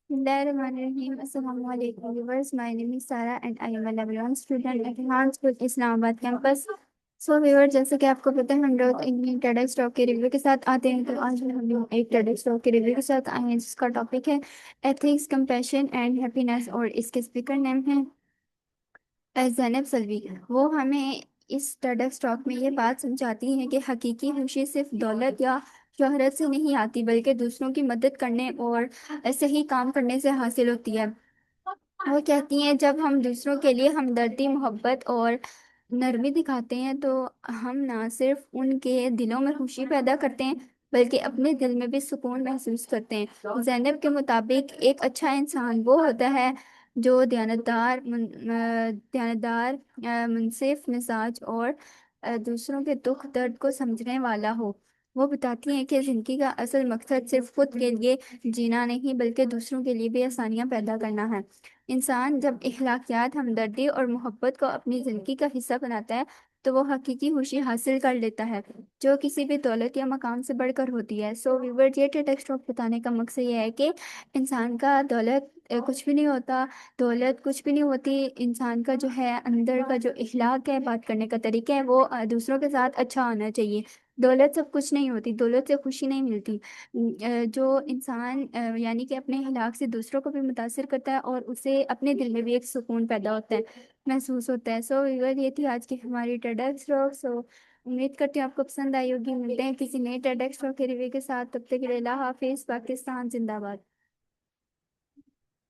Bismillahirrahmanirrahim. Assalamu alaikum viewers. My name is Sarah and I am a level 1 student at Rehan School Islamabad campus. So viewers, जैसे कि आपको पता है हम लोग एक टेडेक्स स्टॉक के रिव्यू के साथ आते हैं। तो आज हम लोग एक टेडेक्स स्टॉक के रिव्यू के साथ आए हैं जिसका टॉपिक है एथिक्स, कंपैशन एंड हैप्पीनेस और इसके स्पीकर नेम है ज़ैनब सलवी। वो हमें इस टेडेक्स टॉक में ये बात समझाती है कि हकीकी खुशी सिर्फ दौलत या शोहरत से नहीं आती बल्कि दूसरों की मदद करने और सही काम करने से हासिल होती है। वो कहती हैं जब हम दूसरों के लिए हमदर्दी, मोहब्बत और नरमी दिखाते हैं तो हम ना सिर्फ उनके दिलों में खुशी पैदा करते हैं बल्कि अपने दिल में भी सुकून महसूस करते हैं। ज़ैनब के मुताबिक एक अच्छा इंसान वो होता है जो दयानतदार, मुनसिफ मिजाज और दूसरों के दुख दर्द को समझने वाला हो। वो बताती हैं कि ज़िंदगी का असल मकसद सिर्फ खुद के लिए जीना नहीं बल्कि दूसरों के लिए भी आसानियाँ पैदा करना है। इंसान जब इखलाकियात, हमदर्दी और मोहब्बत को अपनी ज़िंदगी का हिस्सा बनाता है तो वो हकीकी खुशी हासिल कर लेता है जो किसी भी दौलत या मकाम से बढ़कर होती है। सो व्यूअर्स, ये टेक्स्ट टॉक बताने का मकसद ये है कि इंसान का दौलत कुछ भी नहीं होता, दौलत कुछ भी नहीं होती। इंसान का जो है अंदर का जो इखलाक है, बात करने का तरीका है, वो दूसरों के साथ अच्छा होना चाहिए। दौलत सब कुछ नहीं होती, दौलत से खुशी नहीं मिलती। जो इंसान यानी कि अपने अखलाक से दूसरों को भी मुतासिर करता है और उसे अपने दिल में भी एक सुकून पैदा होता है, महसूस होता है। सो व्यूअर, ये थी आज की हमारी टेडेक्स टॉक। सो उम्मीद करती हूँ आपको पसंद आई होगी। मिलते हैं किसी नए टेडेक्स टॉक के रिव्यू के साथ, तब तक के लिए अल्लाह हाफिज़। पाकिस्तान जिंदाबाद।